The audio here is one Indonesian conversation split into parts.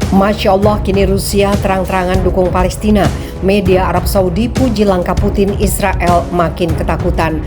Masya Allah, kini Rusia terang-terangan dukung Palestina. Media Arab Saudi puji langkah Putin, Israel makin ketakutan.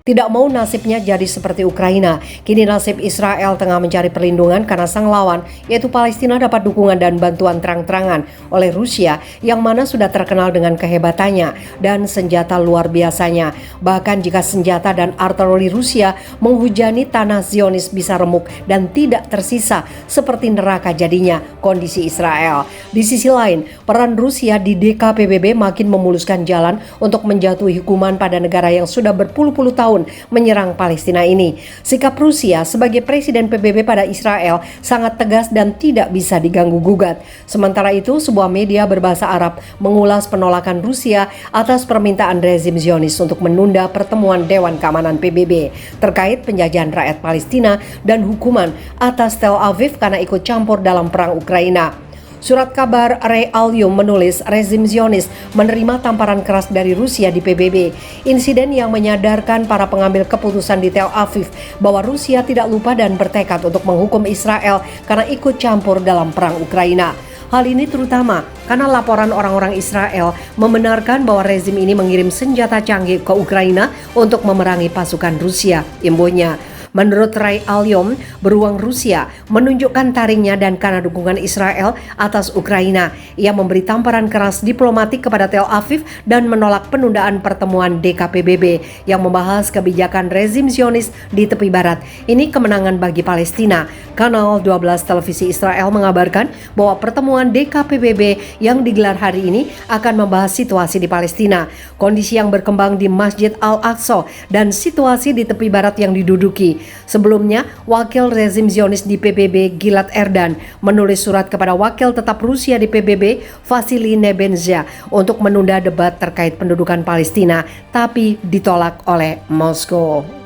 Tidak mau nasibnya jadi seperti Ukraina, kini nasib Israel tengah mencari perlindungan karena sang lawan, yaitu Palestina, dapat dukungan dan bantuan terang-terangan oleh Rusia yang mana sudah terkenal dengan kehebatannya dan senjata luar biasanya. Bahkan jika senjata dan artileri Rusia menghujani tanah Zionis bisa remuk dan tidak tersisa, seperti neraka jadinya kondisi Israel. Di sisi lain, peran Rusia di DKPBB makin memuluskan jalan untuk menjatuhi hukuman pada negara yang sudah berpuluh-puluh tahun menyerang Palestina ini. Sikap Rusia sebagai presiden PBB pada Israel sangat tegas dan tidak bisa diganggu-gugat. Sementara itu, sebuah media berbahasa Arab mengulas penolakan Rusia atas permintaan rezim Zionis untuk menunda pertemuan Dewan Keamanan PBB terkait penjajahan rakyat Palestina dan hukuman atas Tel Aviv karena ikut campur dalam perang Ukraina. Surat kabar Re'al-Yom menulis rezim Zionis menerima tamparan keras dari Rusia di PBB. Insiden yang menyadarkan para pengambil keputusan di Tel Aviv bahwa Rusia tidak lupa dan bertekad untuk menghukum Israel karena ikut campur dalam perang Ukraina. Hal ini terutama karena laporan orang-orang Israel membenarkan bahwa rezim ini mengirim senjata canggih ke Ukraina untuk memerangi pasukan Rusia, imbuhnya. Menurut Re'al-Yom, beruang Rusia menunjukkan taringnya dan karena dukungan Israel atas Ukraina. Ia memberi tamparan keras diplomatik kepada Tel Aviv dan menolak penundaan pertemuan DKPBB yang membahas kebijakan rezim Zionis di tepi barat. Ini kemenangan bagi Palestina. Kanal 12 televisi Israel mengabarkan bahwa pertemuan DKPBB yang digelar hari ini akan membahas situasi di Palestina, kondisi yang berkembang di Masjid Al-Aqsa, dan situasi di tepi barat yang diduduki. Sebelumnya, wakil rezim Zionis di PBB Gilad Erdan menulis surat kepada wakil tetap Rusia di PBB Vasily Nebenzia untuk menunda debat terkait pendudukan Palestina, tapi ditolak oleh Moskow.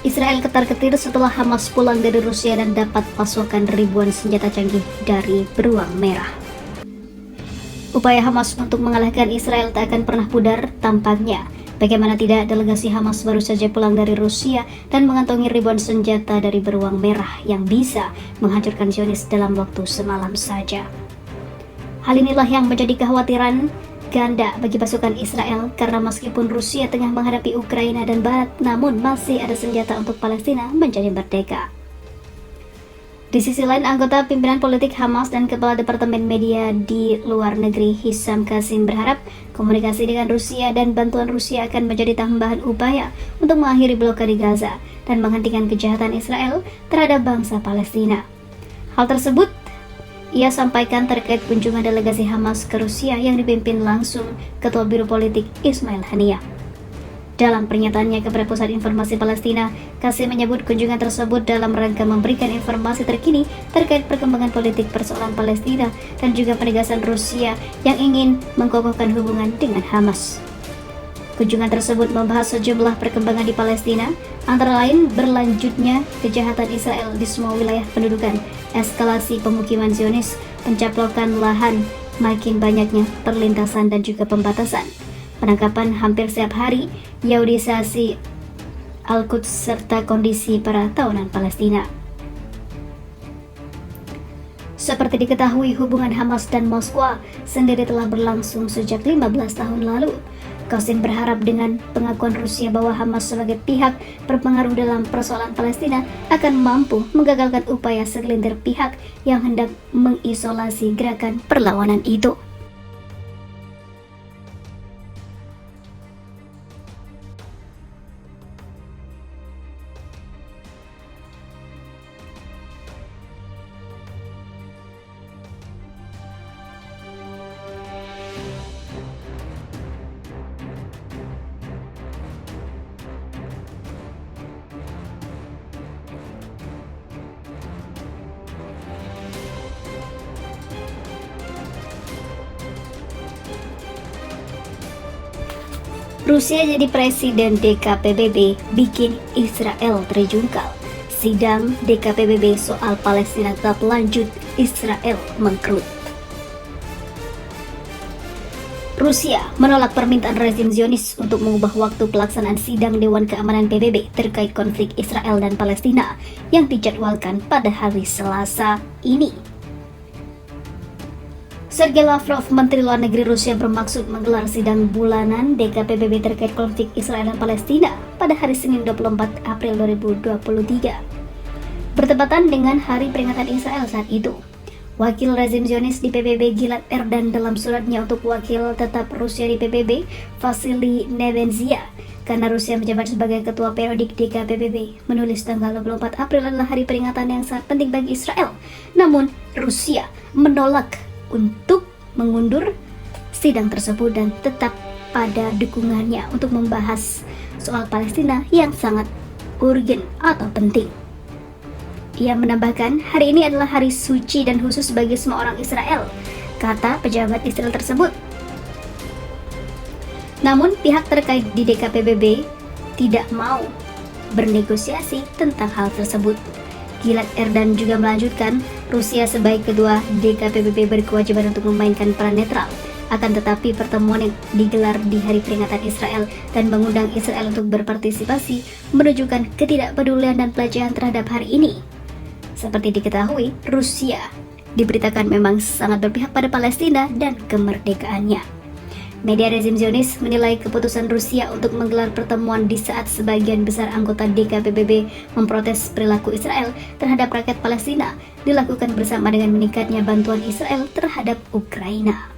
Israel ketar-ketir setelah Hamas pulang dari Rusia dan dapat pasokan ribuan senjata canggih dari Beruang Merah. Upaya Hamas untuk mengalahkan Israel tak akan pernah pudar tampaknya. Bagaimana tidak, delegasi Hamas baru saja pulang dari Rusia dan mengantongi ribuan senjata dari Beruang Merah yang bisa menghancurkan Zionis dalam waktu semalam saja. Hal inilah yang menjadi kekhawatiran ganda bagi pasukan Israel karena meskipun Rusia tengah menghadapi Ukraina dan Barat, namun masih ada senjata untuk Palestina menjadi merdeka. Di sisi lain, anggota pimpinan politik Hamas dan Kepala Departemen Media di Luar Negeri Hisham Qasim berharap komunikasi dengan Rusia dan bantuan Rusia akan menjadi tambahan upaya untuk mengakhiri blokade Gaza dan menghentikan kejahatan Israel terhadap bangsa Palestina. Hal tersebut ia sampaikan terkait kunjungan delegasi Hamas ke Rusia yang dipimpin langsung Ketua Biro Politik Ismail Haniyeh. Dalam pernyataannya kepada Pusat Informasi Palestina, Qasim menyebut kunjungan tersebut dalam rangka memberikan informasi terkini terkait perkembangan politik persoalan Palestina dan juga penegasan Rusia yang ingin mengokohkan hubungan dengan Hamas. Kunjungan tersebut membahas sejumlah perkembangan di Palestina, antara lain berlanjutnya kejahatan Israel di semua wilayah pendudukan, eskalasi pemukiman Zionis, pencaplokan lahan, makin banyaknya perlintasan dan juga pembatasan, penangkapan hampir setiap hari, Yahudisasi Al-Quds serta kondisi para tawanan Palestina. Seperti diketahui, hubungan Hamas dan Moskwa sendiri telah berlangsung sejak 15 tahun lalu. Qasim berharap dengan pengakuan Rusia bahwa Hamas sebagai pihak berpengaruh dalam persoalan Palestina akan mampu menggagalkan upaya segelintir pihak yang hendak mengisolasi gerakan perlawanan itu. Rusia jadi presiden DKPBB bikin Israel terjungkal. Sidang DKPBB soal Palestina tetap lanjut, Israel mengkerut. Rusia menolak permintaan rezim Zionis untuk mengubah waktu pelaksanaan sidang Dewan Keamanan PBB terkait konflik Israel dan Palestina yang dijadwalkan pada hari Selasa ini. Sergei Lavrov, Menteri Luar Negeri Rusia, bermaksud menggelar sidang bulanan DKPBB terkait konflik Israel dan Palestina pada hari Senin 24 April 2023. Bertepatan dengan hari peringatan Israel saat itu. Wakil rezim Zionis di PBB Gilad Erdan dalam suratnya untuk wakil tetap Rusia di PBB, Vasily Nebenzia, karena Rusia menjabat sebagai ketua periodik DKPBB, menulis tanggal 24 April adalah hari peringatan yang sangat penting bagi Israel. Namun, Rusia menolak untuk mengundur sidang tersebut dan tetap pada dukungannya untuk membahas soal Palestina yang sangat urgen atau penting. Ia menambahkan, hari ini adalah hari suci dan khusus bagi semua orang Israel, kata pejabat Israel tersebut. Namun, pihak terkait di DKPBB tidak mau bernegosiasi tentang hal tersebut. Gilad Erdan juga melanjutkan, Rusia sebagai ketua DKPBB berkewajiban untuk memainkan peran netral. Akan tetapi pertemuan yang digelar di hari peringatan Israel dan mengundang Israel untuk berpartisipasi menunjukkan ketidakpedulian dan pelecehan terhadap hari ini. Seperti diketahui, Rusia diberitakan memang sangat berpihak pada Palestina dan kemerdekaannya. Media rezim Zionis menilai keputusan Rusia untuk menggelar pertemuan di saat sebagian besar anggota DKPBB memprotes perilaku Israel terhadap rakyat Palestina dilakukan bersama dengan meningkatnya bantuan Israel terhadap Ukraina.